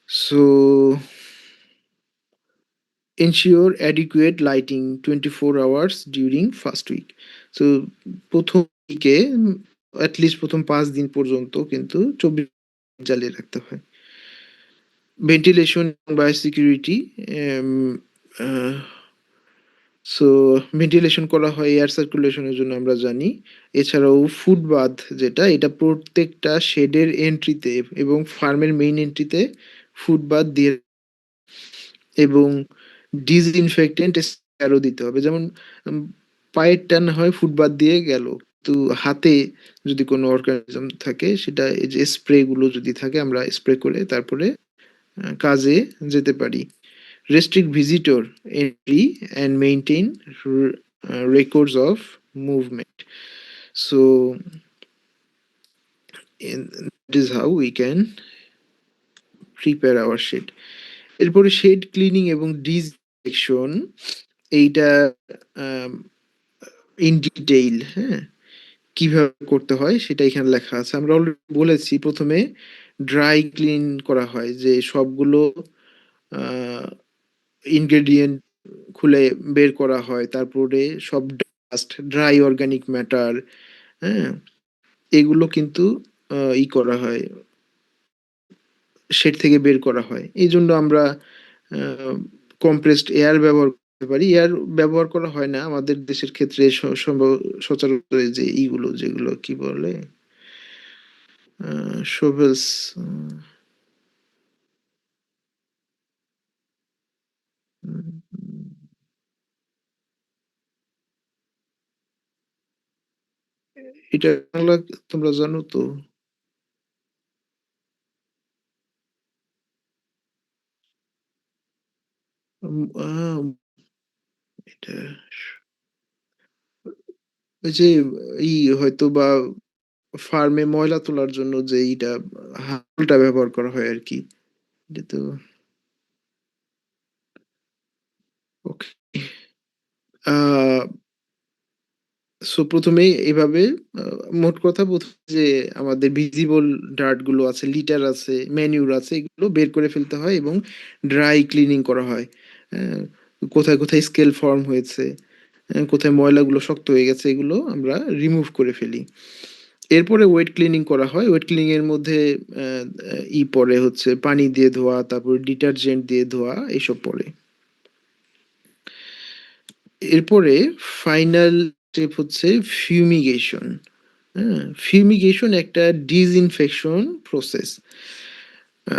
So ensure adequate lighting 24 hours during first week. So প্রথম উইকে at least প্রথম ৫ দিন পর্যন্ত কিন্তু ২৪ জ্বালিয়ে রাখতে হয়। Ventilation biosecurity am a so ventilation করা হয় এয়ার সার্কুলেশনের জন্য আমরা জানি। এছাড়াও ফুড বাথ যেটা এটা প্রত্যেকটা শেডের এন্ট্রিতে এবং ফার্মের মেইন এন্ট্রিতে ফুড বাথ দিয়ে এবং ডিসইনফেক্টেন্ট স্প্রেও দিতে হবে। যেমন উম পায়েরটা না হয় ফুটবাথ দিয়ে গেল। কিন্তু হাতে যদি কোনো অর্গানিজম থাকে সেটা এই যে স্প্রে গুলো যদি থাকে আমরা স্প্রে করে তারপরে কাজে যেতে পারি। Restrict visitor entry and maintain records of movement. So that is how we can prepare our shed. এরপরে শেড ক্লিনিং এবং ডিসইনফেকশন এইটা আম ইন ডিটেইল, হ্যাঁ? কিভাবে করতে হয় সেটা এখানে লেখা আছে। আমরা অলরেডি বলেছি ১ম এ ড্রাই ক্লিন করা হয় যে সবগুলো আ ইনগ্রেডিয়েন্ট খুলে বের করা হয়। তারপরে সব ডাস্ট, ড্রাই অর্গানিক ম্যাটার, হ্যাঁ? এগুলো কিন্তু করা হয়, শেড থেকে বের করা হয়। এইজন্য আমরা আ কম্প্রেসড এয়ার ব্যবহার করতে পারি। এয়ার ব্যবহার করা হয় না আমাদের দেশের ক্ষেত্রে সচরাচর যে ইগুলো যেগুলো কি বলে? শোভেলস আ উম এটা বাংলা তোমরা জানো তো? উম আ এটা ওই যে হয়তোবা ফার্মে ময়লা তোলার জন্য যে হাঙরটা ব্যবহার করা হয় আরকি। এটা তো ওকে। আ সো ১ম এই এভাবে আ মোট কথা যে আমাদের ভিজিবল ডার্ট গুলো আছে, লিটার আছে, ম্যানিউর আছে এগুলো বের করে ফেলতে হয় এবং ড্রাই ক্লিনিং করা হয়। হ্যাঁ? কোথায়, কোথায় স্কেল ফর্ম হয়েছে, কোথায় ময়লাগুলো শক্ত হয়ে গেছে এগুলো আমরা রিমুভ করে ফেলি। এরপরে ওয়েট ক্লিনিং করা হয়। ওয়েট ক্লিনিং এর মধ্যে অ্যা অ্যা পড়ে হচ্ছে পানি দিয়ে ধোয়া, তারপর ডিটারজেন্ট দিয়ে ধোয়া এসব পড়ে। এরপরে ফাইনাল স্টেপ হচ্ছে ফিউমিগেশন। হ্যাঁ? ফিউমিগেশন একটা ডিসইনফেকশন প্রসেস। আ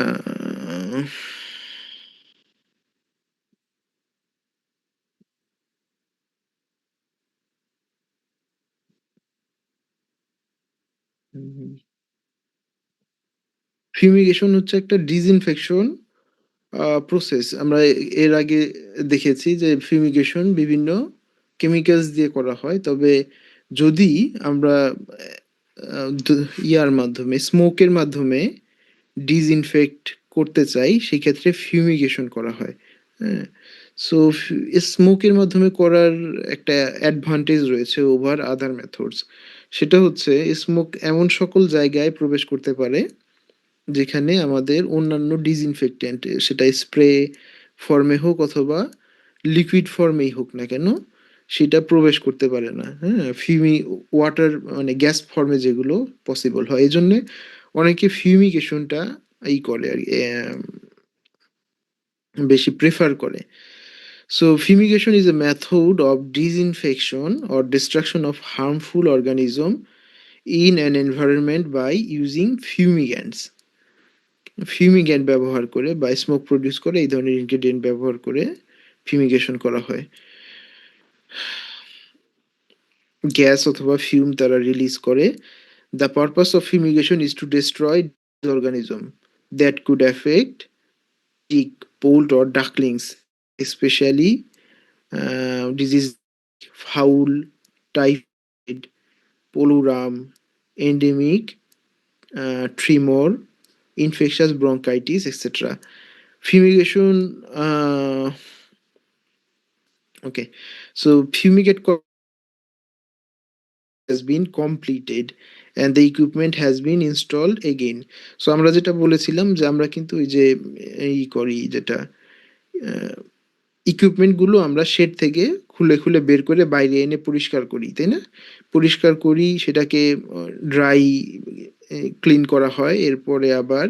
হুম, ফিউমিগেশন হচ্ছে একটা ডিসইনফেকশন প্রসেস। আমরা এর আগে দেখেছি যে ফিউমিগেশন বিভিন্ন কেমিক্যালস দিয়ে করা হয়। তবে যদি আমরা আ দ ইয়ার মাধ্যমে স্মোকের মাধ্যমে ডিসইনফেক্ট করতে চাই সেক্ষেত্রে ফিউমিগেশন করা হয়। হ্যাঁ? সো স্মোকের মাধ্যমে করার একটা অ্যাডভান্টেজ রয়েছে ওভার আদার মেথডস। সেটা হচ্ছে স্মোক এমন সকল জায়গায় প্রবেশ করতে পারে যেখানে আমাদের অন্যান্য ডিসইনফেক্টেন্ট সেটা স্প্রে ফর্মে হোক অথবা লিকুইড ফর্মেই হোক না কেন সেটা প্রবেশ করতে পারে না। হ্যাঁ? ওয়াটার মানে গ্যাস ফর্মে যেগুলো পসিবল হয়। এজন্যে অনেকে ফিউমিগেশনটা করে আর বেশি প্রেফার করে। So fumigation is a method of disinfection or destruction of harmful organism in an environment by using fumigants. ফিউমিগ্যান্ট ব্যবহার করে বা স্মোক প্রডিউস করে এই ধরনের ইনগ্রেডিয়েন্ট ব্যবহার করে ফিউমিগেশন করা হয়। গ্যাস অথবা ফিউম তারা রিলিজ করে। The purpose of fumigation is to destroy organism that could affect tick, poult or ducklings, especially disease fowl, typhoid, poluram, endemic tremor, infectious bronchitis, etc. Fumigation, okay, so fumigate has been completed and the equipment has been installed again. So আমরা যেটা বলেছিলাম যে আমরা কিন্তু ওই যে করি যেটা ইকুইপমেন্ট গুলো আমরা শেড থেকে খুলে খুলে বের করে বাইরে এনে পরিষ্কার করি, তাই না? পরিষ্কার করি, সেটাকে ড্রাই ক্লিন করা হয়, এরপরে আবার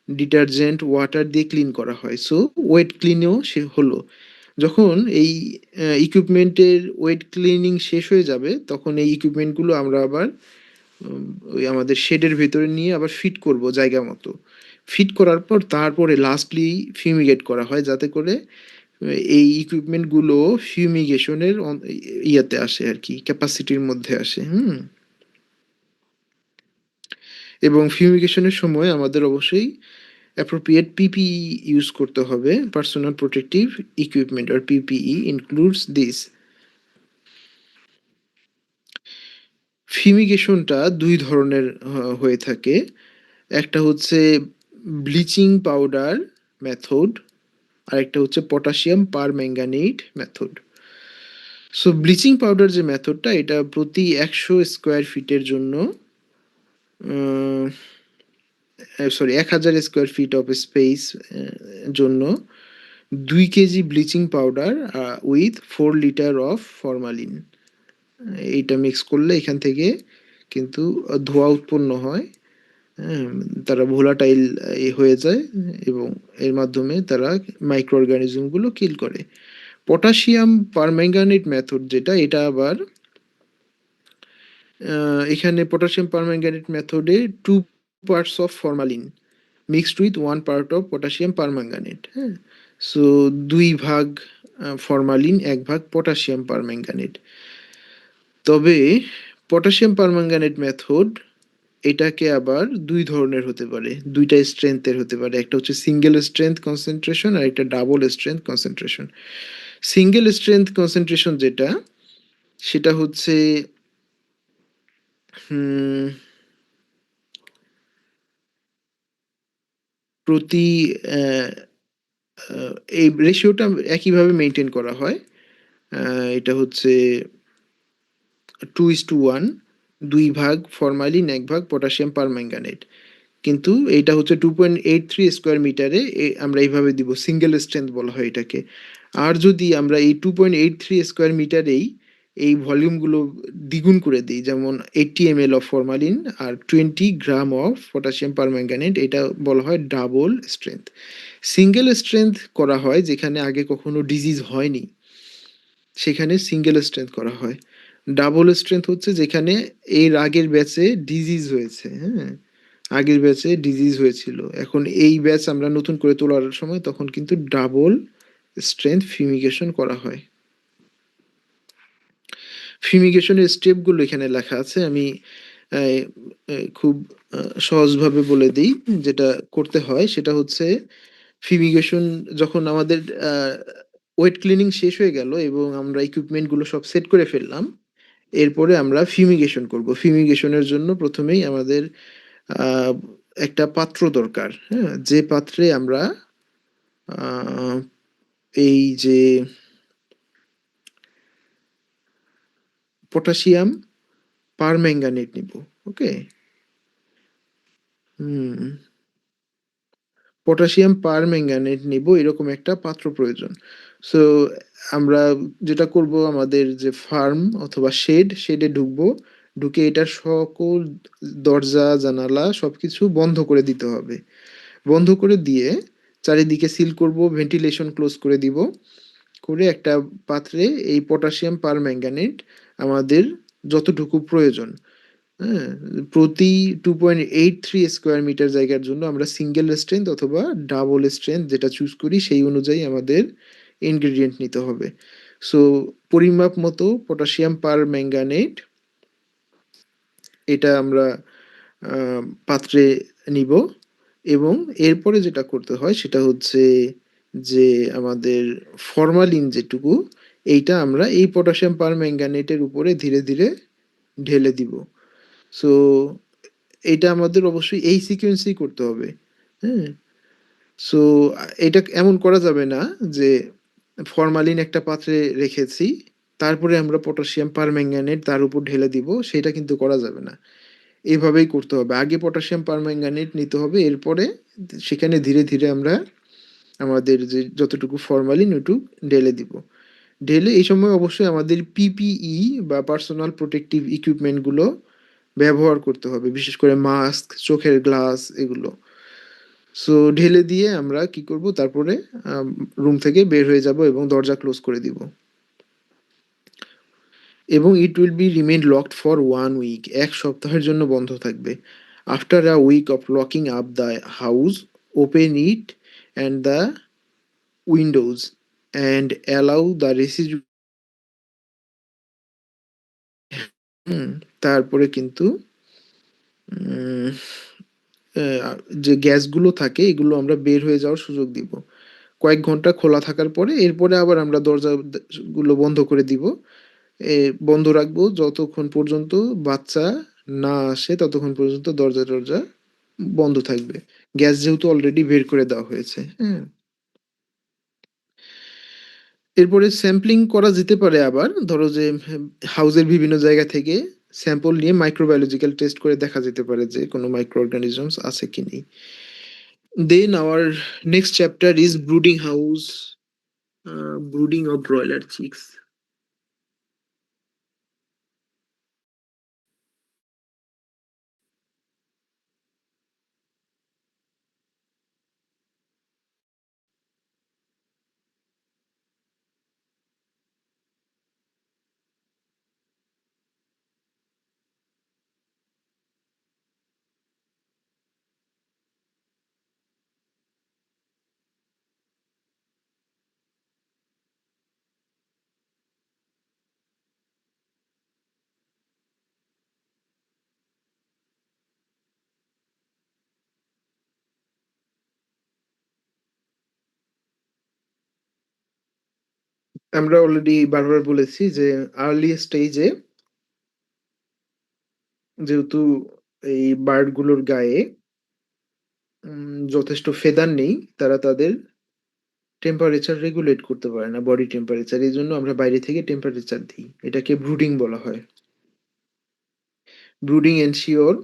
ডিটারজেন্ট ওয়াটার দিয়ে ক্লিন করা হয়। সো ওয়েট ক্লিনও সে হলো। যখন এই ইকুইপমেন্টের ওয়েট ক্লিনিং শেষ হয়ে যাবে তখন এই ইকুইপমেন্টগুলো আমরা আবার ওই আমাদের শেডের ভেতরে নিয়ে আবার ফিট করব জায়গা মতো। ফিট করার পর তারপরে লাস্টলি ফিউমিগেট করা হয়, যাতে করে এই ইকুইপমেন্টগুলো ফিউমিগেশনের ইয়াতে আসে আর কি, ক্যাপাসিটির মধ্যে আসে। এবং ফিউমিগেশনের সময় আমাদের অবশ্যই অ্যাপ্রোপ্রিয়েট পিপিই ইউজ করতে হবে। পার্সোনাল প্রোটেক্টিভ ইকুইপমেন্ট আর পিপিই ইনক্লুডস দিস। ফিউমিগেশনটা দুই ধরনের হয়ে থাকে। একটা হচ্ছে ব্লিচিং পাউডার মেথড, আর একটা হচ্ছে potassium permanganate method. So bleaching powder যে মেথডটা, এটা প্রতি 100 স্কোয়ার ফিটের জন্য sorry 1000 square feet of speech জন্য 2 KG bleaching powder with 4 litre of formalin, এইটা মিক্স করলে এখান থেকে কিন্তু ধোঁয়া উৎপন্ন হয়। হ্যাঁ, তারা ভোলাটাইল হয়ে যায় এবং এর মাধ্যমে তারা মাইক্রো অর্গানিজমগুলো কিল করে। পটাশিয়াম পারম্যাঙ্গানেট মেথড যেটা, এটা আবার এখানে পটাশিয়াম পারম্যাঙ্গানেট মেথডে 2 parts of formalin mixed with 1 part of potassium permanganate. হ্যাঁ, সো 2 ভাগ ফরমালিন, 1 ভাগ পটাশিয়াম পারম্যাঙ্গানেট। তবে পটাশিয়াম পারম্যাঙ্গানেট মেথড এটাকে আবার দুই ধরনের হতে পারে, দুইটা স্ট্রেংথের হতে পারে। একটা হচ্ছে সিঙ্গেল স্ট্রেংথ কনসেন্ট্রেশন আর একটা double strength concentration. Single strength concentration যেটা, সেটা হচ্ছে প্রতি এই রেশিওটা একইভাবে মেনটেন করা হয়। এটা হচ্ছে 2:1, 2 ভাগ ফরমালিন, 1 ভাগ পটাশিয়াম পারম্যাঙ্গানেট। কিন্তু এইটা হচ্ছে 2.83 স্কোয়ার মিটারে আমরা এইভাবে দিব, সিঙ্গেল স্ট্রেংথ বলা হয় এটাকে। আর যদি আমরা এই 2.83 স্কোয়ার মিটারেই এই ভলিউমগুলো দ্বিগুণ করে দিই, যেমন 80 ml অফ ফরমালিন আর 20 গ্রাম অফ পটাশিয়াম পারম্যাঙ্গানেট, এটা বলা হয় ডাবল স্ট্রেংথ। সিঙ্গেল স্ট্রেংথ করা হয় যেখানে আগে কখনো ডিজিজ হয়নি, সেখানে সিঙ্গেল স্ট্রেংথ করা হয়। ডাবল স্ট্রেংথ হচ্ছে যেখানে এর আগের ব্যাচে ডিজিজ হয়েছে। হ্যাঁ, আগের ব্যাচে ডিজিজ হয়েছিল, এখন এই ব্যাচ আমরা নতুন করে তোলার সময় তখন কিন্তু ডাবল স্ট্রেংথ ফিউমিগেশন করা হয়। ফিউমিগেশনের স্টেপগুলো এখানে লেখা আছে, আমি খুব সহজভাবে বলে দিই। যেটা করতে হয় সেটা হচ্ছে ফিউমিগেশন যখন আমাদের ওয়েট ক্লিনিং শেষ হয়ে গেল এবং আমরা ইকুইপমেন্টগুলো সব সেট করে ফেললাম, এরপরে আমরা ফিউমিগেশন করব। ফিউমিগেশনের জন্য প্রথমেই আমাদের আহ, একটা পাত্র দরকার। হ্যাঁ, যে পাত্রে আমরা আহ, এই যে পটাশিয়াম পারম্যাঙ্গানেট নিব। ওকে। হুম, পটাশিয়াম পারম্যাঙ্গানেট নিব, এরকম একটা পাত্র প্রয়োজন। সো আমরা যেটা করব, আমাদের যে ফার্ম অথবা শেডে ঢুকবো, ঢুকে এটার সকল দরজা জানালা সবকিছু বন্ধ করে দিতে হবে। বন্ধ করে দিয়ে চারিদিকে সিল করব, ভেন্টিলেশন ক্লোজ করে দিব, করে একটা পাত্রে এই পটাশিয়াম পারম্যাঙ্গানেট আমাদের যতটুকু প্রয়োজন, হ্যাঁ, প্রতি 2.83 স্কোয়ার মিটার জায়গার জন্য আমরা সিঙ্গেল স্ট্রেংথ অথবা ডাবল স্ট্রেংথ যেটা চুজ করি সেই অনুযায়ী আমাদের ইনগ্রেডিয়েন্ট নিতে হবে। সো পরিমাপ মতো পটাশিয়াম পার ম্যাঙ্গানেট এটা আমরা পাত্রে নিব। এবং এরপরে যেটা করতে হয় সেটা হচ্ছে যে আমাদের ফরমালিন যেটুকু, এইটা আমরা এই পটাশিয়াম পার ম্যাঙ্গানেটের উপরে ধীরে ধীরে ঢেলে দিব। সো এটা আমাদের অবশ্যই এই সিকোয়েন্সেই করতে হবে। হ্যাঁ, সো এটা এমন করা যাবে না যে ফরমালিন একটা পাত্রে রেখেছি, তারপরে আমরা পটাশিয়াম পারম্যাঙ্গানেট তার উপর ঢেলে দিব, সেটা কিন্তু করা যাবে না। এভাবেই করতে হবে। আগে পটাশিয়াম পারম্যাঙ্গানেট নিতে হবে। এরপরে সেখানে ধীরে, ধীরে আমরা আমাদের যে যতটুকু ফরমালিন ওটুক ঢেলে দিব। ঢেলে এই সময় অবশ্যই আমাদের পিপিই বা পার্সোনাল প্রোটেক্টিভ ইকুইপমেন্ট গুলো ব্যবহার করতে হবে। বিশেষ করে মাস্ক, চোখের গ্লাস এগুলো। সো ঢেলে দিয়ে আমরা কি করব তারপরে রুম থেকে বের হয়ে যাব এবং দরজা ক্লোজ করে দিব। এবং it will be remain locked for 1 week. ১ সপ্তাহের জন্য বন্ধ থাকবে। After a week of locking up the house, open it and the windows and allow the residue hmm, তারপরে কিন্তু উম যে গ্যাসগুলো থাকে এগুলো আমরা বের হয়ে যাওয়ার সুযোগ দিব। কয়েক ঘন্টা খোলা থাকার পরে এরপরে আবার আমরা দরজা গুলো বন্ধ করে দিব। এ বন্ধ রাখবো যতক্ষণ পর্যন্ত বাচ্চা না আসে ততক্ষণ পর্যন্ত দরজা-টরজা বন্ধ থাকবে। গ্যাস যেহেতু অলরেডি বের করে দেওয়া হয়েছে, হ্যাঁ? এরপরে স্যাম্পলিং করা যেতে পারে আবার। ধরো যে হাউসের বিভিন্ন জায়গা থেকে স্যাম্পল নিয়ে মাইক্রোবায়োলজিক্যাল টেস্ট করে দেখা যেতে পারে যে কোনো মাইক্রো অর্গানিজমস আছে কি নেই। Then our next chapter is brooding house, brooding of broiler chicks. আমরা অলরেডি বারবার বলেছি যে আর্লি স্টেজে যেহেতু এই বার্ড গুলোর গায়ে যথেষ্ট ফেদার নেই, তারা তাদের টেম্পারেচার রেগুলেট করতে পারে না, বডি টেম্পারেচার। এই জন্য আমরা বাইরে থেকে টেম্পারেচার দিই। এটাকে ব্রুডিং বলা হয়। ব্রুডিং এনশিওর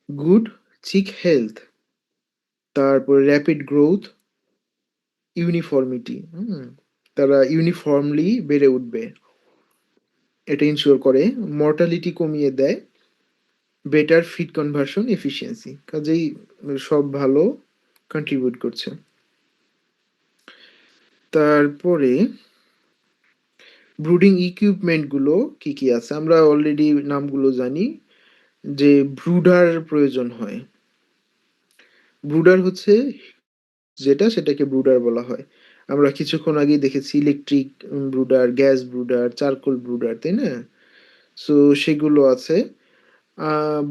গুড চিক হেলথ, তারপরে র্যাপিড গ্রোথ, ইউনিফর্মিটি। তারা ইউনিফর্মলি বেড়ে উঠবে, এটা ইনশিওর করে। মর্টালিটি কমিয়ে দেয়, বেটার ফিড কনভার্সন এফিসিয়েন্সি। কাজেই সব ভালো কন্ট্রিবিউট করছে। তারপরে ব্রুডিং ইকুইপমেন্ট গুলো কি কি আছে আমরা অলরেডি নামগুলো জানি। যে ব্রুডার প্রয়োজন হয়। ব্রুডার হচ্ছে যেটা সেটাকে ব্রুডার বলা হয়। আমরা কিছুক্ষণ আগেই দেখেছি electric brooder, gas brooder, charcoal brooder, তাই না? সো সেগুলো আছে।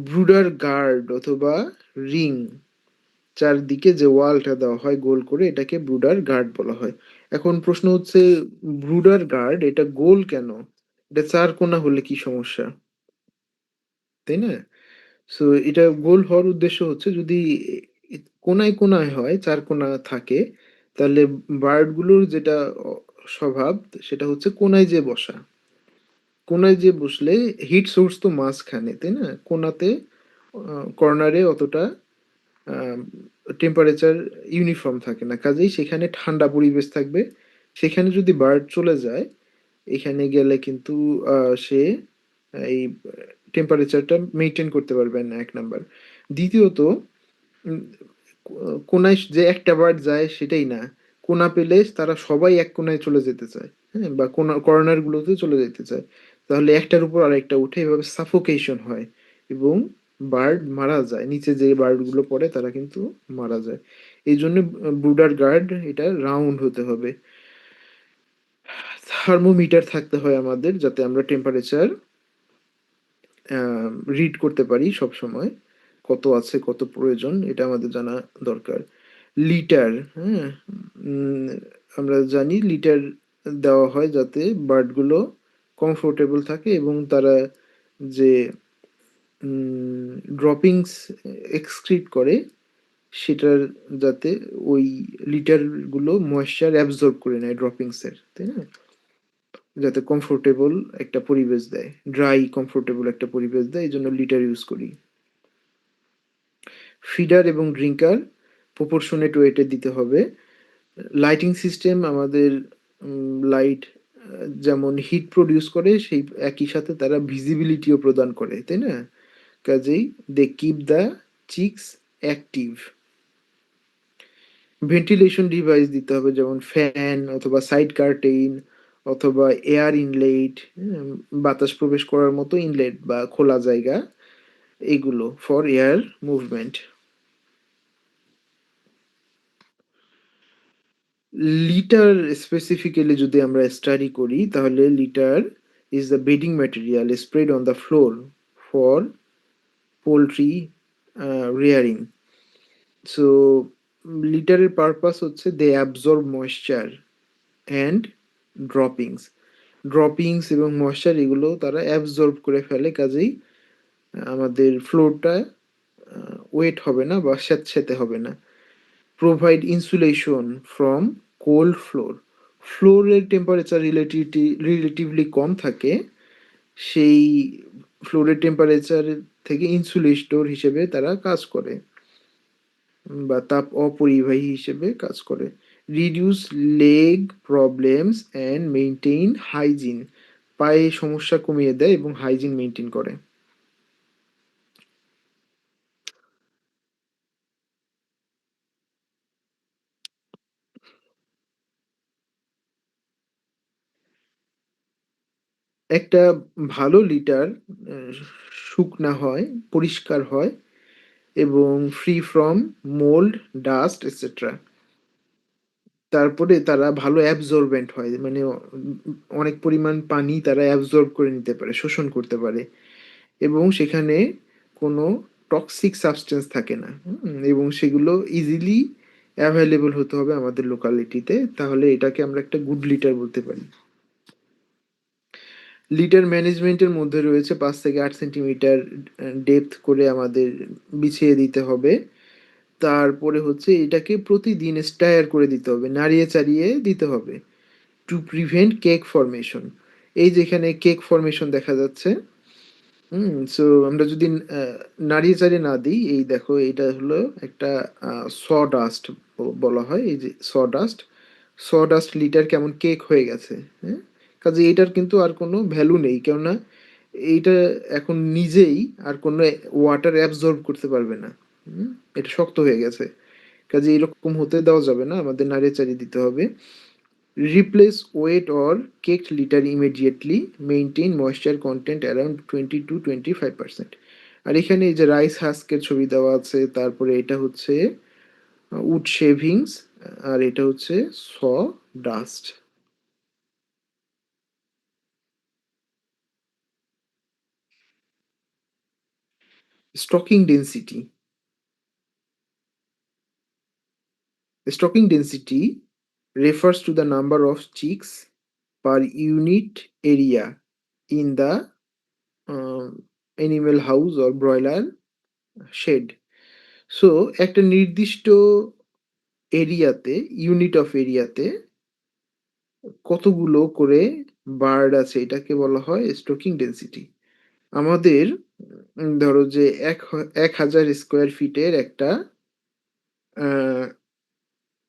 ব্রুডার গার্ড অথবা রিং, চারদিকে যে ওয়ালটা দেওয়া হয় গোল করে, এটাকে ব্রুডার গার্ড বলা হয়। এখন প্রশ্ন হচ্ছে ব্রুডার গার্ড এটা গোল কেন? এটা চার কোণা হলে কি সমস্যা, তাই না? সো এটা গোল হওয়ার উদ্দেশ্য হচ্ছে যদি কোনায় কোনায় হয়, চার কোণা থাকে, তাহলে বার্ড গুলোর যেটা স্বভাব সেটা হচ্ছে কোনায় যে বসা। কোনায় যে বসলে হিট সোর্স তো মাঝখানে, তাই না? কোনাতে কর্নারে অতটা টেম্পারেচার ইউনিফর্ম থাকে না, কাজেই সেখানে ঠান্ডা পরিবেশ থাকবে। সেখানে যদি বার্ড চলে যায়, এখানে গেলে কিন্তু সে এই টেম্পারেচারটা মেনটেন করতে পারবে না, এক নাম্বার। দ্বিতীয়ত উম, কোনায় যে একটা বার্ড যায় সেটাই না, কোনা পেলে তারা সবাই এক কোনায় চলে যেতে চায়, হ্যাঁ, বা কোনা কর্নার গুলোতে চলে যেতে চায়। তাহলে একটার উপর আরেকটা উঠে এভাবে সাফোকেশন হয় এবং বার্ড মারা যায়। নিচে যে বার্ড গুলো পড়ে তারা কিন্তু মারা যায়। এই জন্য ব্রুডার গার্ড এটা রাউন্ড হতে হবে। থার্মোমিটার থাকতে হয় আমাদের, যাতে আমরা টেম্পারেচার রিড করতে পারি সব সময়। কত আছে, কত প্রয়োজন, এটা আমাদের জানা দরকার। লিটার, হ্যাঁ? উম, আমরা জানি লিটার দেওয়া হয় যাতে বার্ডগুলো কমফোর্টেবল থাকে এবং তারা যে ড্রপিংস এক্সক্রিট করে সেটার যাতে ওই লিটার গুলো ময়েশ্চার অ্যাবজর্ব করে নেয় ড্রপিংসের, তাই না? যাতে কমফোর্টেবল একটা পরিবেশ দেয়, ড্রাই কমফোর্টেবল একটা পরিবেশ দেয়, এই জন্য লিটার ইউজ করি। ফিডার এবং ড্রিঙ্কার প্রপোর্শনেট ওয়েটে দিতে হবে। লাইটিং সিস্টেম আমাদের লাইট যেমন হিট প্রডিউস করে সেই একই সাথে তারা ভিজিবিলিটিও প্রদান করে, তাই না? কাজেই they keep the chicks active. Ventilation device দিতে হবে, যেমন ফ্যান অথবা সাইড কার্টেইন অথবা এয়ার ইনলেট, বাতাস প্রবেশ করার মতো ইনলেট বা খোলা জায়গা, এগুলো for air movement. Litter specifically যদি আমরা স্টাডি করি তাহলে litter is the bedding material spread on the floor for poultry rearing. So লিটারের পারপাস হচ্ছে they absorb moisture and droppings. Droppings এবং ময়েশ্চার এগুলো তারা অ্যাবজর্ব করে ফেলে, কাজেই আমাদের ফ্লোরটা ওয়েট হবে না বা স্যাঁতসেঁতে হবে না। Provide insulation from cold floor. ফ্লোরের টেম্পারেচার রিলেটিভলি কম থাকে, সেই ফ্লোরের টেম্পারেচার থেকে ইনসুলেটর হিসেবে তারা কাজ করে বা তাপ অপরিবাহী হিসেবে কাজ করে। Reduce leg problems and maintain hygiene. পায়ে সমস্যা কমিয়ে দেয় এবং হাইজিন মেনটেন করে। একটা ভালো লিটার শুকনা হয়, পরিষ্কার হয় এবং free from mould, dust etcetera. তারপরে তারা ভালো অ্যাবজর্বেন্ট হয়, মানে অনেক পরিমাণ পানি তারা অ্যাবজর্ব করে নিতে পারে, শোষণ করতে পারে এবং সেখানে কোনো টক্সিক সাবস্টেন্স থাকে না। এবং সেগুলো ইজিলি অ্যাভেলেবল হতে হবে আমাদের লোকালিটিতে, তাহলে এটাকে আমরা একটা গুড লিটার বলতে পারি। লিটার ম্যানেজমেন্টের মধ্যে রয়েছে 5 থেকে 8 সেন্টিমিটার ডেপথ করে আমাদের বিছিয়ে দিতে হবে। তারপরে হচ্ছে এটাকে প্রতিদিন স্টায়ার করে দিতে হবে, নাড়িয়ে চাড়িয়ে দিতে হবে টু প্রিভেন্ট কেক ফরমেশন। এই যেখানে কেক ফরমেশন দেখা যাচ্ছে, সো আমরা যদি নাড়িয়ে চাড়িয়ে না দিই, এই দেখো এটা হলো একটা সডাস্ট বলা হয়, এই যে সডাস্ট। সডাস্ট লিটার কেমন কেক হয়ে গেছে, হ্যাঁ? কাজে এটার কিন্তু আর কোনো ভ্যালু নেই, কেননা এইটা এখন নিজেই আর কোনো ওয়াটার অ্যাবজর্ব করতে পারবে না। হুম? এটা শক্ত হয়ে গেছে, কাজে এরকম হতে দেওয়া যাবে না, আমাদের নাড়িয়ে চাড়িয়ে দিতে হবে। Replace wet or caked litter immediately, maintain moisture content around 20 to 25%। আর এখানে এই যে রাইস হাস্কের ছবি দেওয়া আছে, তারপরে এটা হচ্ছে উড শেভিংস, আর এটা হচ্ছে saw dust. Stocking density. Stocking density refers to the number of chicks per unit area in the animal house or broiler shed. So একটা নির্দিষ্ট এরিয়াতে, ইউনিট অফ এরিয়াতে কতগুলো করে বার্ড আছে এটাকে বলা হয় স্টকিং ডেন্সিটি। আমাদের ধরো যে 1,000 স্কোয়ার ফিটের একটা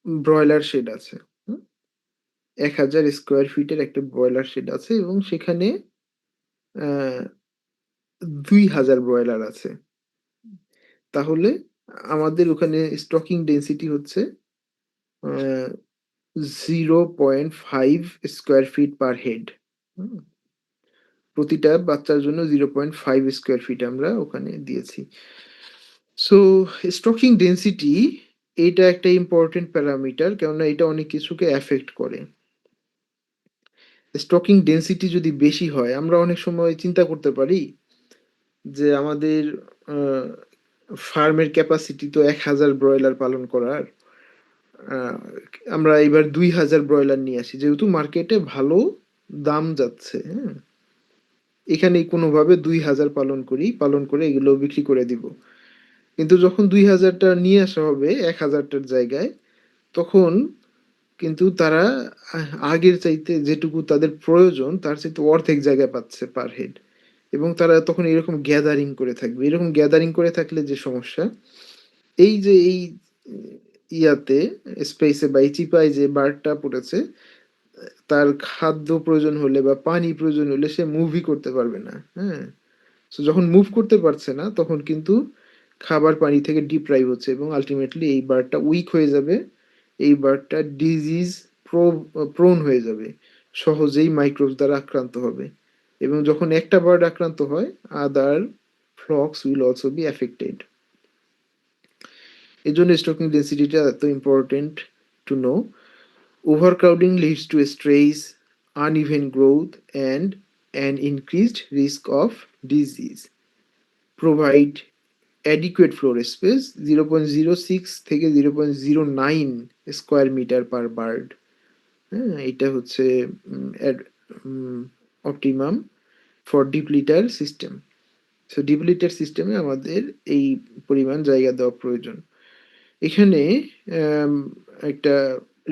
ব্রয়লার শেড আছে। 1,000 স্কোয়ার ফিটের একটা ব্রয়লার শেড আছে এবং সেখানে 2,000 ব্রয়লার আছে। তাহলে আমাদের ওখানে স্টকিং ডেন্সিটি হচ্ছে 0.5 স্কোয়ার ফিট পার হেড। প্রতিটা বাচ্চার জন্য 0.5 স্কোয়ার ফিট আমরা ওখানে দিয়েছি। সো স্টকিং ডেন্সিটি এটা একটা ইম্পর্টেন্ট প্যারামিটার, কেননা এটা অনেক কিছুকে অ্যাফেক্ট করে। স্টকিং ডেন্সিটি যদি বেশি হয়, আমরা অনেক সময় চিন্তা করতে পারি যে আমাদের ফার্মের ক্যাপাসিটি তো 1,000 ব্রয়লার পালন করার, আহ, আমরা এবার 2,000 ব্রয়লার নিয়ে আসি, যেহেতু মার্কেটে ভালো দাম যাচ্ছে, হ্যাঁ, এখানেই কোনোভাবে 2,000 পালন করে এগুলো বিক্রি করে দিব। কিন্তু যখন 2,000টা নিয়ে আসা হবে 1,000টার জায়গায়, তখন কিন্তু তারা আগের চাইতে যেটুকু তাদের প্রয়োজন তার চাইতে অর্ধেক জায়গায় পাচ্ছে পার হেড। এবং তারা তখন এরকম গ্যাদারিং করে থাকবে, এরকম গ্যাদারিং করে থাকলে যে সমস্যা, এই যে এই ইয়াতে স্পেসে বা এই চিপায় যে বার্ডটা পড়েছে, তার খাদ্য প্রয়োজন হলে বা পানি প্রয়োজন হলে সে মুভই করতে পারবে না। হ্যাঁ, সো যখন মুভ করতে পারছে না তখন কিন্তু খাবার পানি থেকে ডিপ্রাইভ হচ্ছে এবং আলটিমেটলি এই বার্ডটা উইক হয়ে যাবে। এই বার্ডটা ডিজিজ প্রোন হয়ে যাবে, সহজেই মাইক্রোব দ্বারা আক্রান্ত হবে। এবং যখন একটা বার্ড আক্রান্ত হয়, other flocks will also be affected. এই জন্য স্টকিং ডেন্সিটিটা এত important to know. Overcrowding leads to stress, uneven growth, and an increased risk of disease. Provide adequate floor space 0.06 থেকে 0.09 স্কোয়ার মিটার পার বার্ড। হ্যাঁ, এটা হচ্ছে অপটিমাম ফর ডিপ্লিটার সিস্টেম। সো ডিপ্লিটার সিস্টেমে আমাদের এই পরিমাণ জায়গা দেওয়া প্রয়োজন। এখানে আম, একটা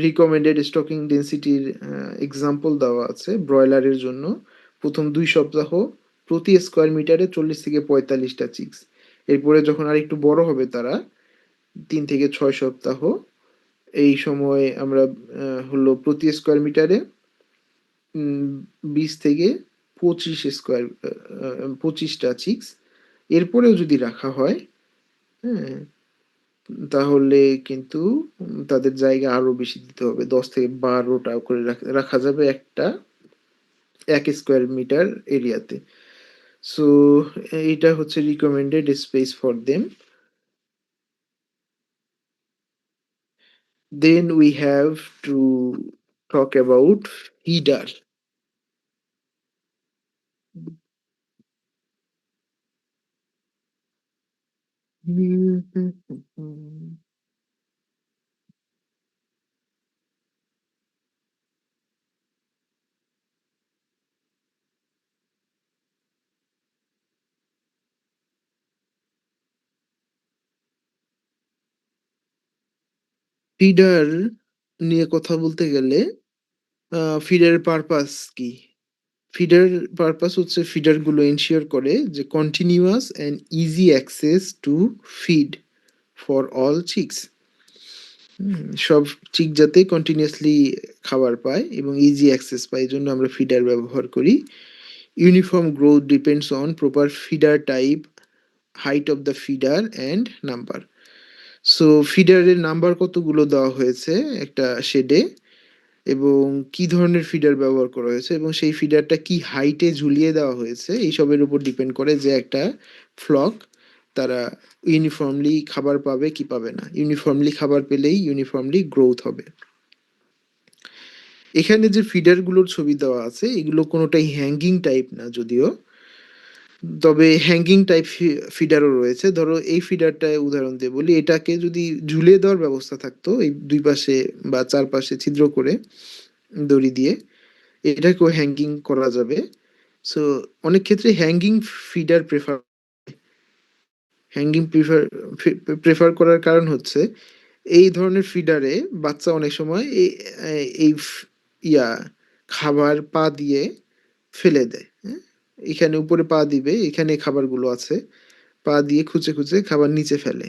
রিকমেন্ডেড স্টকিং ডেন্সিটির এক্সাম্পল দেওয়া আছে ব্রয়লারের জন্য। প্রথম 2 সপ্তাহ প্রতি স্কোয়ার মিটারে 40 থেকে 45টা চিক্স। এরপরে যখন আর একটু বড় হবে তারা, 3 থেকে 6 সপ্তাহ, এই সময় আমরা হলো প্রতি স্কোয়ার মিটারে 20 থেকে 25 স্কোয়ার 25টা চিক্স। এরপরেও যদি রাখা হয়, হ্যাঁ, তাহলে কিন্তু তাদের জায়গা আরো বেশি দিতে হবে, 10 থেকে 12টা করে রাখা যাবে একটা 1 স্কোয়ার মিটার এরিয়াতে। সো এটা হচ্ছে recommended space for them. Then we have to talk about feeder. Feeder নিয়ে কথা বলতে গেলে, ফিডারের পারপাস কি? ফিডার পারপাস হচ্ছে ফিডার গুলো এনশিওর করে যে continuous and easy access to feed for all chicks. সব চিক যাতে কন্টিনিউয়াসলি খাবার পায় এবং ইজি অ্যাক্সেস পায়, এই জন্য আমরা ফিডার ব্যবহার করি। Uniform growth depends on proper feeder type, height of the feeder and number. So ফিডারের নাম্বার কতগুলো দেওয়া হয়েছে একটা শেডে, এবং কি ধরনের ফিডার ব্যবহার করা হয়েছে এবং সেই ফিডারটা কি হাইটে ঝুলিয়ে দেওয়া হয়েছে, এইসবের উপর ডিপেন্ড করে যে একটা ফ্লক তারা ইউনিফর্মলি খাবার পাবে কি পাবে না। ইউনিফর্মলি খাবার পেলেই ইউনিফর্মলি গ্রোথ হবে। এখানে যে ফিডারগুলোর ছবি দেওয়া আছে এগুলো কোনোটাই হ্যাঙ্গিং টাইপ না যদিও, তবে হ্যাঙ্গিং টাইপ ফিডারও রয়েছে। ধরো এই ফিডারটায় উদাহরণ দিয়ে বলি, এটাকে যদি ঝুলিয়ে দেওয়ার ব্যবস্থা থাকতো এই দুই পাশে বা চারপাশে ছিদ্র করে দড়ি দিয়ে, এটাকেও হ্যাঙ্গিং করা যাবে। সো অনেক ক্ষেত্রে হ্যাঙ্গিং ফিডার হ্যাঙ্গিং প্রেফার করার কারণ হচ্ছে এই ধরনের ফিডারে বাচ্চা অনেক সময় এই ইয়া খাবার পা দিয়ে ফেলে দেয়। হ্যাঁ, এখানে উপরে পা দিবে, এখানে খাবারগুলো আছে, পা দিয়ে খুঁচে খুঁচে খাবার নিচে ফেলে।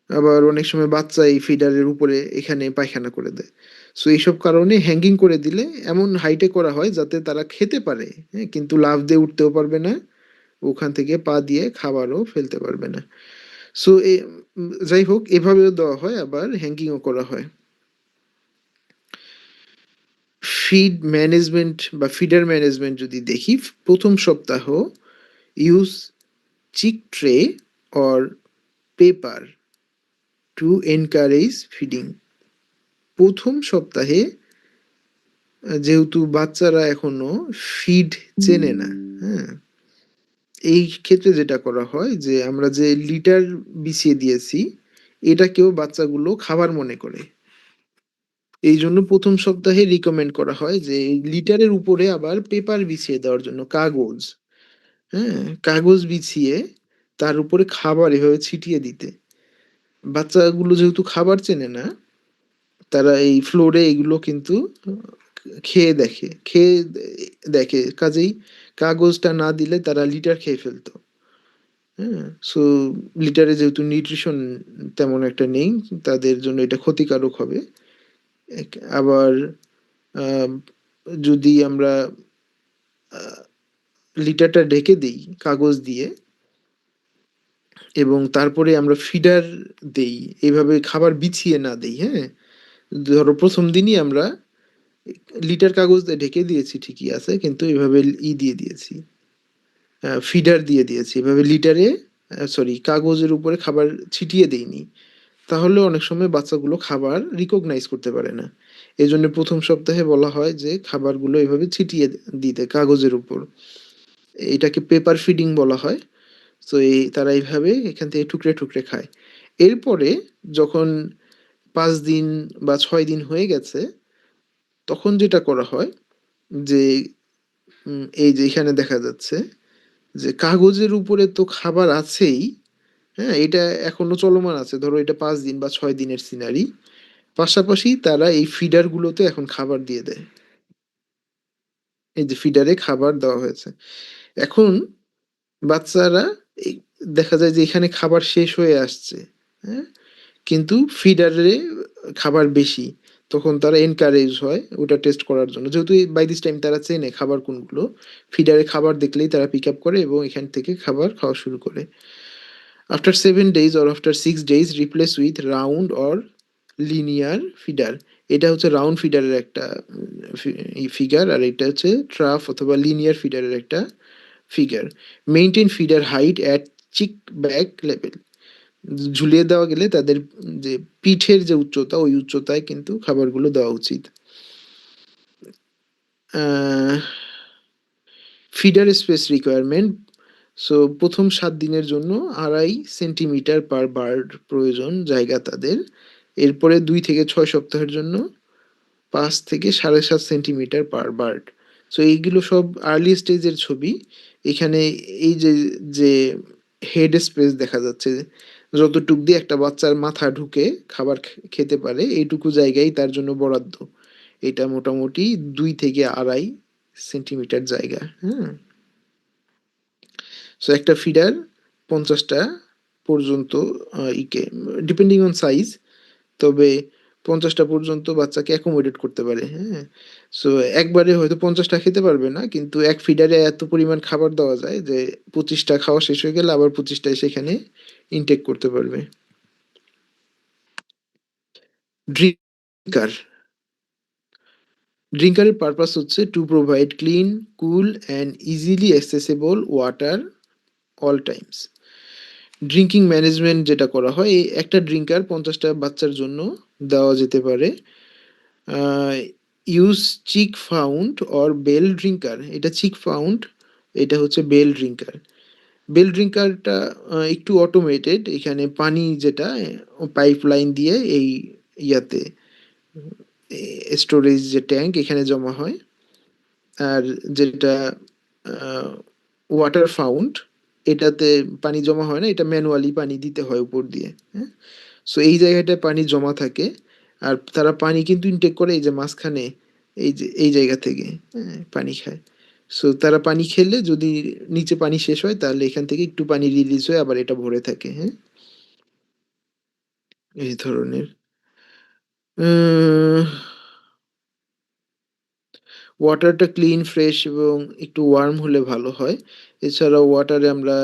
আবার অনেক সময় বাচ্চা এই ফিডারের উপরে এখানে পায়খানা করে দেয়। সো এইসব কারণে হ্যাঙ্গিং করে দিলে এমন হাইটে করা হয় যাতে তারা খেতে পারে, হ্যাঁ, কিন্তু লাফ দিয়ে উঠতেও পারবে না, ওখান থেকে পা দিয়ে খাবারও ফেলতে পারবে না। সো যাই হোক, এভাবেও দেওয়া হয়, আবার হ্যাঙ্গিংও করা হয়। ফিড ম্যানেজমেন্ট বা ফিডার ম্যানেজমেন্ট যদি দেখি, প্রথম সপ্তাহ use chick tray or paper to encourage feeding. প্রথম সপ্তাহে যেহেতু বাচ্চারা এখনো ফিড চেনে না, হ্যাঁ, এই ক্ষেত্রে যেটা করা হয় যে আমরা যে লিটার বিছিয়ে দিয়েছি এটাকেও বাচ্চাগুলো খাবার মনে করে। এই জন্য প্রথম সপ্তাহে রিকমেন্ড করা হয় যে লিটারের উপরে আবার পেপার বিছিয়ে দেওয়ার জন্য, কাগজ। হ্যাঁ, কাগজ বিছিয়ে তার উপরে খাবার এভাবে ছিটিয়ে দিতে। বাচ্চাগুলো যেহেতু খাবার চেনে না, তারা এই ফ্লোরে এগুলো কিন্তু খেয়ে দেখে, কাজেই কাগজটা না দিলে তারা লিটার খেয়ে ফেলতো। হ্যাঁ? সো লিটারে যেহেতু নিউট্রিশন তেমন একটা নেই, তাদের জন্য এটা ক্ষতিকারক হবে। আবার আম যদি আমরা আ লিটারটা ঢেকে দেই কাগজ দিয়ে এবং তারপরে আমরা ফিডার দেই, এভাবে খাবার বিছিয়ে না দেই, হ্যাঁ? ধরো ১ম দিনই আমরা লিটার কাগজ দিয়ে ঢেকে দিয়েছি ঠিকই আছে, কিন্তু এভাবে দিয়ে দিয়েছি, ফিডার দিয়ে দিয়েছি। এভাবে লিটারে সরি কাগজের উপরে খাবার ছিটিয়ে দেইনি। তাহলে অনেক সময় বাচ্চাগুলো খাবার রিকগনাইজ করতে পারে না। এজন্য ১ম সপ্তাহে বলা হয় যে খাবারগুলো এভাবে ছিটিয়ে দিতে কাগজের উপর। এটাকে পেপার ফিডিং বলা হয়। সো তারা এইভাবে এখান থেকে টুকরে, টুকরে খায়। এরপরে যখন ৫ দিন বা ৬ দিন হয়ে গেছে, তখন যেটা করা হয় যে এই যে এখানে দেখা যাচ্ছে যে কাগজের উপরে তো খাবার আছেই, হ্যাঁ? এটা এখনো চলমান আছে। ধরো এটা ৫ দিন বা ৬ দিনের সিনারি। পাশাপাশি তারা এই ফিডার গুলোতে এখন খাবার দিয়ে দেয়। এই যে ফিডারে খাবার দেওয়া হয়েছে। এখন বাচ্চারা এই দেখা যায় যে এখানে খাবার শেষ হয়ে আসছে, হ্যাঁ? কিন্তু ফিডারে খাবার বেশি। তখন তারা এনকারেজ হয় ওটা টেস্ট করার জন্য। যেহেতু বাই দিস টাইম তারা চেনে খাবার কোনগুলো। ফিডারে খাবার দেখলেই তারা পিক আপ করে এবং এখান থেকে খাবার খাওয়া শুরু করে। After 7 days or after 6 days replace with round or linear feeder. এটা হচ্ছে রাউন্ড ফিডারের একটা ফিগার, আর এটা হচ্ছে ট্রাফ অথবা লিনিয়ার ফিডারের একটা figure. Maintain feeder height at chick back level. ঝুলিয়ে দেওয়া গেলে তাদের যে পিঠের যে উচ্চতা ওই উচ্চতায় কিন্তু খাবারগুলো দেওয়া উচিত। Feeder space requirement. সো ১ম ৭ দিনের জন্য ২.৫ সেন্টিমিটার পার বার্ড প্রয়োজন জায়গা তাদের। এরপরে ২ থেকে ৬ সপ্তাহের জন্য ৫ থেকে ৭.৫ সেন্টিমিটার পার বার্ড। সো এইগুলো সব আর্লি স্টেজের ছবি। এখানে এই যে, যে হেড স্পেস দেখা যাচ্ছে, যতটুক দিয়ে একটা বাচ্চার মাথা ঢুকে খাবার খেতে পারে এইটুকু জায়গাই তার জন্য বরাদ্দ। এটা মোটামুটি ২ থেকে ২.৫ সেন্টিমিটার জায়গা, হ্যাঁ? সো একটা ফিডার ৫০ টা পর্যন্ত ইকে ডিপেন্ডিং অন সাইজ, তবে ৫০ টা পর্যন্ত বাচ্চাকে অ্যাকোমোডেট করতে পারে, হ্যাঁ? সো একবারে হয়তো ৫০ টা খেতে পারবে না, কিন্তু এক ফিডারে এত পরিমাণ খাবার দেওয়া যায় যে ২৫ টা খাওয়া শেষ হয়ে গেলে আবার ২৫ টাই সেখানে ইনটেক করতে পারবে। ড্রিঙ্কার। ড্রিঙ্কারের পারপাস হচ্ছে to provide clean, cool and easily অ্যাসেসেবল water all Times. Drinking management যেটা করা হয়, এই একটা ড্রিঙ্কার ৫০ টা বাচ্চার জন্য দেওয়া যেতে পারে। Use chick fount or bell drinker. এটা চিক ফাউন্ড, এটা হচ্ছে বেল ড্রিঙ্কার। বেল ড্রিঙ্কারটা একটু অটোমেটেড। এখানে পানি যেটা পাইপলাইন দিয়ে এই ইয়াতে স্টোরেজ যে ট্যাঙ্ক এখানে জমা হয়। আর যেটা ওয়াটার ফাউন্ড, এটাতে পানি জমা হয় না, এটা ম্যানুয়ালি পানি দিতে হয় উপর দিয়ে, হ্যাঁ? সো এই জায়গাটায় পানি জমা থাকে। আর তারা পানি কিন্তু ইনটেক করে এই যে মাঝখানে, এই যে এই জায়গা থেকে, হ্যাঁ? পানি খায়। সো তারা পানি খেলে যদি নিচে পানি শেষ হয় তাহলে এখান থেকে একটু পানি রিলিজ হয়ে আবার এটা ভরে থাকে, হ্যাঁ? এই ধরনের। উম ওয়াটারটা ক্লিন, ফ্রেশ এবং একটু ওয়ার্ম হলে ভালো হয়। এছাড়াও ওয়াটারে আমরা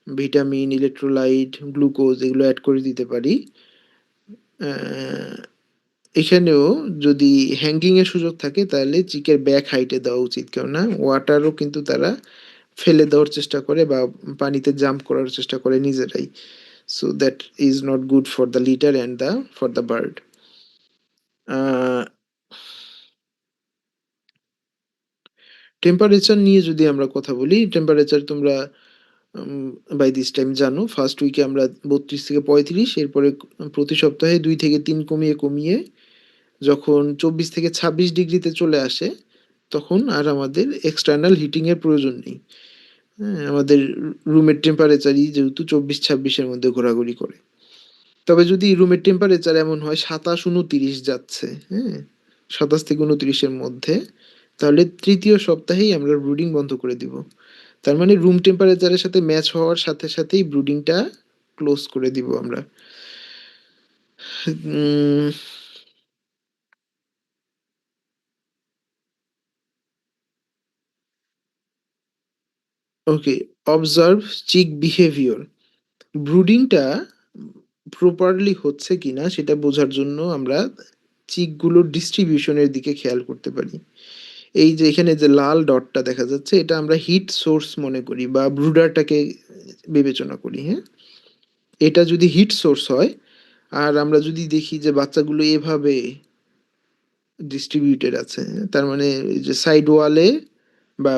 ভিটামিন, ইলেক্ট্রোলাইট, গ্লুকোজ এগুলো এড করে দিতে পারি। অ্যা এখানেও যদি হ্যাঙ্গিং এর সুযোগ থাকে তাহলে চিকের ব্যাক হাইটে দেওয়া উচিত। কেননা ওয়াটারও কিন্তু তারা ফেলে দেওয়ার চেষ্টা করে বা পানিতে জাম্প করার চেষ্টা করে নিজেরাই। So that is not good for the litre and for the bird. A temperature নিয়ে যদি আমরা কথা বলি, টেম্পারেচার তোমরা বাই দিস টাইম জানো। ফার্স্ট উইকে আমরা ৩২ থেকে ৩৫, এরপরে প্রতি সপ্তাহে ২ থেকে ৩ কমিয়ে, কমিয়ে যখন ২৪ থেকে ২৬ ডিগ্রিতে চলে আসে, তখন আর আমাদের এক্সটার্নাল হিটিং এর প্রয়োজন নেই। হ্যাঁ? আমাদের রুমের টেম্পারেচারই যেহেতু ২৪-২৬ এর মধ্যে ঘোরাঘুরি করে। তবে যদি রুমের টেম্পারেচার এমন হয় ২৭-২৯ যাচ্ছে, হ্যাঁ? ২৭ থেকে ২৯ এর মধ্যে, তাহলে ৩য় সপ্তাহেই আমরা ব্রুডিং বন্ধ করে দিব। তার মানে রুম টেম্পারেচারের সাথে ম্যাচ হওয়ার সাথে সাথেই ব্রুডিংটা ক্লোজ করে দিব আমরা। উম ওকে, অবজার্ভ চিক বিহেভিয়ার। ব্রুডিংটা প্রপারলি হচ্ছে কিনা সেটা বোঝার জন্য আমরা চিকগুলোর ডিস্ট্রিবিউশনের দিকে খেয়াল করতে পারি। এই যে এখানে যে লাল ডটটা দেখা যাচ্ছে এটা আমরা হিট সোর্স মনে করি বা ব্রুডারটাকে বিবেচনা করি, হ্যাঁ? এটা যদি হিট সোর্স হয় আর আমরা যদি দেখি যে বাচ্চাগুলো এভাবে ডিস্ট্রিবিউটেড আছে, তার মানে এই যে সাইড ওয়ালে বা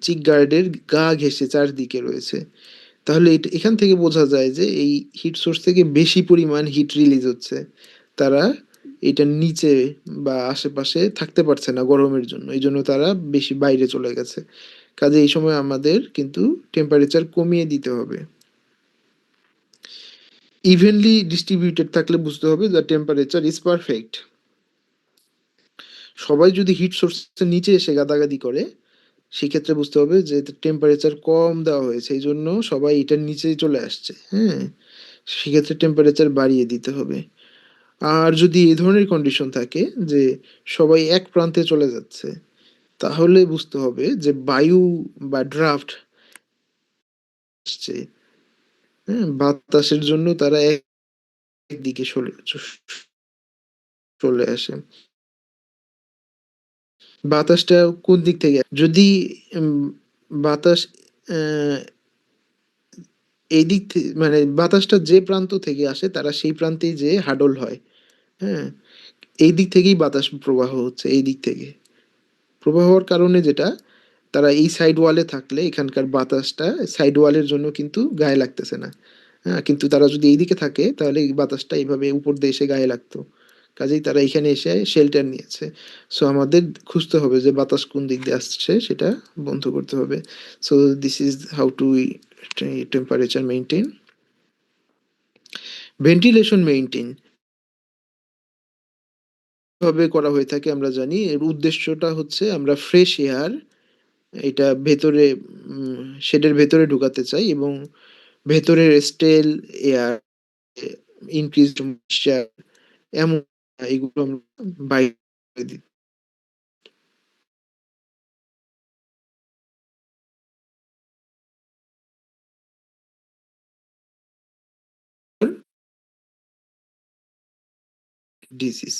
চিক গার্ডের গা ঘেঁষে চারদিকে রয়েছে, তাহলে এখান থেকে বোঝা যায় যে এই হিট সোর্স থেকে বেশি পরিমাণ হিট রিলিজ হচ্ছে। তারা এটার নিচে বা আশেপাশে থাকতে পারছে না গরমের জন্য, এই জন্য তারা বেশি বাইরে চলে গেছে। কাজে এই সময় আমাদের কিন্তু টেম্পারেচার কমিয়ে দিতে হবে। ইভেনলি ডিস্ট্রিবিউটেড থাকলে বুঝতে হবে দ্য টেম্পারেচার ইজ পারফেক্ট। সবাই যদি হিট সোর্সের নিচে এসে গাদাগাদি করে সেক্ষেত্রে বুঝতে হবে যে টেম্পারেচার কম দেওয়া হয়েছে, এই জন্য সবাই এটার নিচেই চলে আসছে, হ্যাঁ? সেক্ষেত্রে টেম্পারেচার বাড়িয়ে দিতে হবে। আর যদি এই ধরনের কন্ডিশন থাকে যে সবাই এক প্রান্তে চলে যাচ্ছে, তাহলে বুঝতে হবে যে বায়ু বা ড্রাফট আসছে, হ্যাঁ? বাতাসের জন্য তারা একদিকে চলে আসে। বাতাসটা কোন দিক থেকে যদি বাতাস আহ, এই দিক থেকে মানে বাতাসটা যে প্রান্ত থেকে আসে তারা সেই প্রান্তেই যে হাডল হয়, হ্যাঁ? এই দিক থেকেই বাতাস প্রবাহ হচ্ছে, এই দিক থেকে প্রবাহ হওয়ার কারণে যেটা, তারা এই সাইড ওয়ালে থাকলে এখানকার বাতাসটা সাইড ওয়ালের জন্য কিন্তু গায়ে লাগতেছে না, হ্যাঁ? কিন্তু তারা যদি এইদিকে থাকে তাহলে এই বাতাসটা এইভাবে উপর দিয়ে এসে গায়ে লাগতো। কাজেই তারা এখানে এসে শেল্টার নিয়েছে। সো আমাদের খুঁজতে হবে যে বাতাস কোন দিক দিয়ে আসছে সেটা বন্ধ করতে হবে। So this is how to temperature maintain. Ventilation maintain ভাবে করা হয়ে থাকে আমরা জানি। এর উদ্দেশ্যটা হচ্ছে আমরা ফ্রেশ এয়ার এটা ভেতরে শেডের ভেতরে ঢুকাতে চাই এবং ভেতরের স্টেল এয়ার, ইনক্রিজড ময়েশ্চার এমন এগুলো আমরা বাইরে করে দিই। ডিজিজ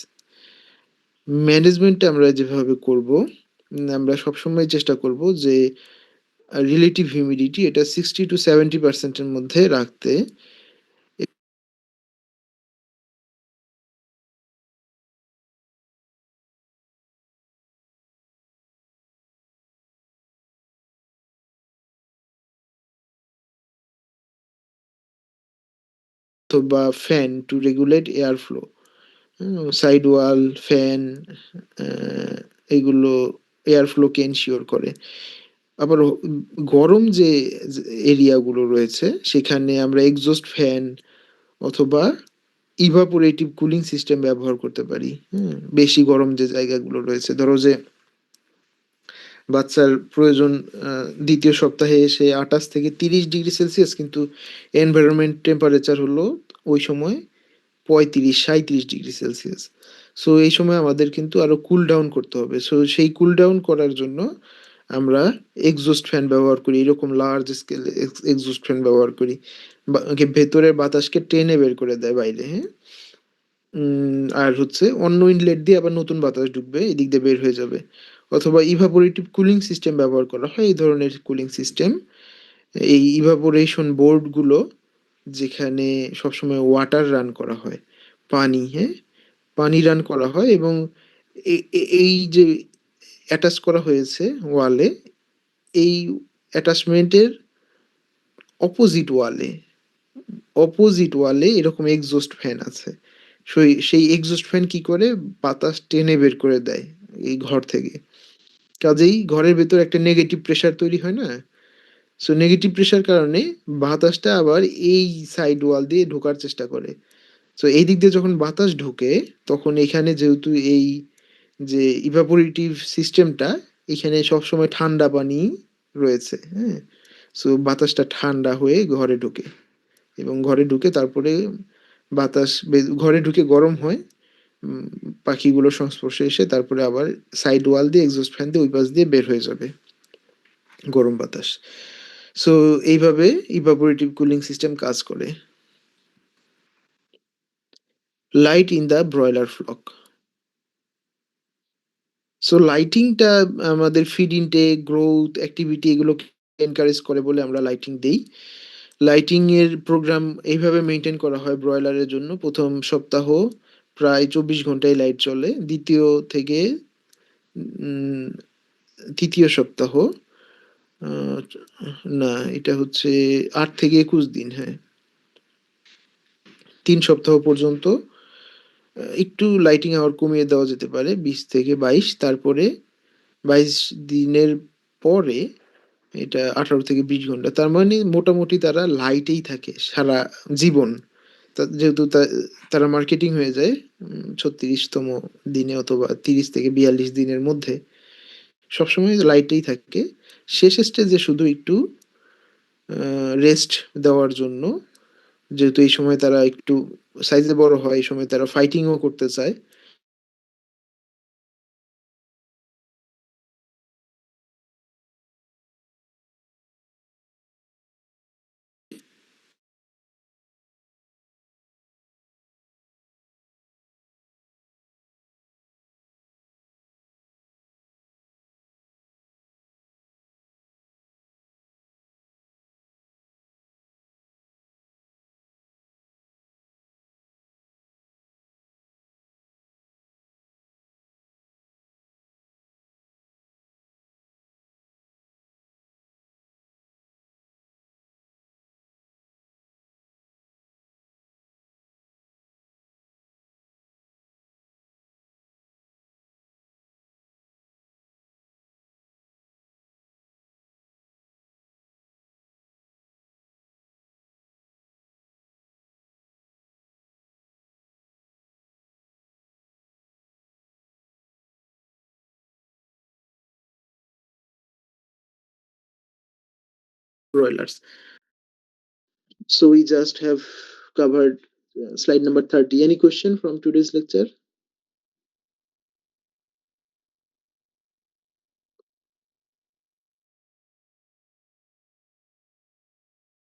ম্যানেজমেন্ট আমরা যেভাবে করব, আমরা সবসময় চেষ্টা করব যে রিলেটিভ হিউমিডিটি এটা 60 to 70% এর মধ্যে রাখতে। অথবা fan to regulate air flow, side wall fan এগুলো এয়ার ফ্লোকে এনশিওর করে। আবার গরম যে এরিয়াগুলো রয়েছে সেখানে আমরা এক্সজস্ট ফ্যান অথবা ইভাপোরেটিভ কুলিং সিস্টেম ব্যবহার করতে পারি, হুম? বেশি গরম যে জায়গাগুলো রয়েছে, ধরো যে বাচ্চার প্রয়োজন ২য় সপ্তাহে এসে ২৮ থেকে ৩০ ডিগ্রি সেলসিয়াস, কিন্তু এনভায়রনমেন্ট টেম্পারেচার হলো ওই সময় ৩৫ থেকে ৩৭ ডিগ্রি সেলসিয়াস। সো এই সময় আমাদের কিন্তু আরো কুল ডাউন করতে হবে। সো সেই কুল ডাউন করার জন্য আমরা এক্সজস্ট ফ্যান ব্যবহার করি, এরকম লার্জ স্কেল এক্সজস্ট ফ্যান ব্যবহার করি, ভেতরের বাতাসকে টেনে বের করে দেয় বাইরে, হ্যাঁ? আর হচ্ছে অন্য ইনলেট দিয়ে আবার নতুন বাতাস ঢুকবে, এদিক দিয়ে বের হয়ে যাবে। অথবা ইভাপোরেটিভ কুলিং সিস্টেম ব্যবহার করা হয়, এই ধরনের কুলিং সিস্টেম। এই ইভাপোরেশন বোর্ডগুলো যেখানে সবসময় ওয়াটার রান করা হয়, পানি, হ্যাঁ? পানি রান করা হয় এবং এই যে অ্যাটাচ করা হয়েছে ওয়ালে, এই অ্যাটাচমেন্টের অপোজিট ওয়ালে অপোজিট ওয়ালে এরকম এক্সজস্ট ফ্যান আছে। সেই এক্সজস্ট ফ্যান কি করে বাতাস টেনে বের করে দেয় এই ঘর থেকে। কাজেই ঘরের ভেতর একটা নেগেটিভ প্রেসার তৈরি হয় না? সো নেগেটিভ প্রেসার কারণে বাতাসটা আবার এই সাইড ওয়াল দিয়ে ঢোকার চেষ্টা করে। সো এই দিক দিয়ে যখন বাতাস ঢোকে তখন এখানে যেহেতু এই যে ইভাপোরেটিভ সিস্টেমটা, এখানে সবসময় ঠান্ডা পানি রয়েছে, হ্যাঁ? সো বাতাসটা ঠান্ডা হয়ে ঘরে ঢোকে এবং ঘরে ঢুকে তারপরে ঘরে ঢুকে গরম হয়। উম পাখিগুলোর সংস্পর্শে এসে তারপরে আবার সাইড ওয়াল দিয়ে এক্সহস্ট ফ্যান দিয়ে ওই পাশ দিয়ে বের হয়ে যাবে গরম বাতাস। সো এইভাবে ইভাপোরেটিভ কুলিং সিস্টেম কাজ করে। Light in the broiler flock. So লাইটিংটা আমাদের ফিড ইনটেক, গ্রোথ, অ্যাক্টিভিটি এগুলোকে এনকারেজ করে বলে আমরা লাইটিং দেই। লাইটিং এর প্রোগ্রাম এইভাবে মেইনটেইন করা হয় ব্রয়লারের জন্য। ১ম সপ্তাহ প্রায় ২৪ ঘন্টাই লাইট চলে। ২য় থেকে উম ৩য় সপ্তাহ আ না, এটা হচ্ছে ৮ থেকে ২১ দিন, হ্যাঁ। ৩ সপ্তাহ পর্যন্ত একটু লাইটিং আওয়ার কমিয়ে দেওয়া যেতে পারে ২০ থেকে ২২। তারপরে ২২ দিনের পরে এটা ১৮ থেকে ২০ ঘন্টা। তার মানে মোটামুটি তারা লাইটেই থাকে সারা জীবন। যেহেতু তারা মার্কেটিং হয়ে যায় ৩৬ তম দিনে অথবা ৩০ থেকে ৪২ দিনের মধ্যে সবসময় লাইটেই থাকে। শেষ স্টেজে শুধু একটু রেস্ট দেওয়ার জন্য, যেহেতু এই সময় তারা একটু সাইজে বড় হয়, এই সময় তারা ফাইটিং ও করতে চায়। Broilers. So we just have covered slide number 30. Any question from today's lecture?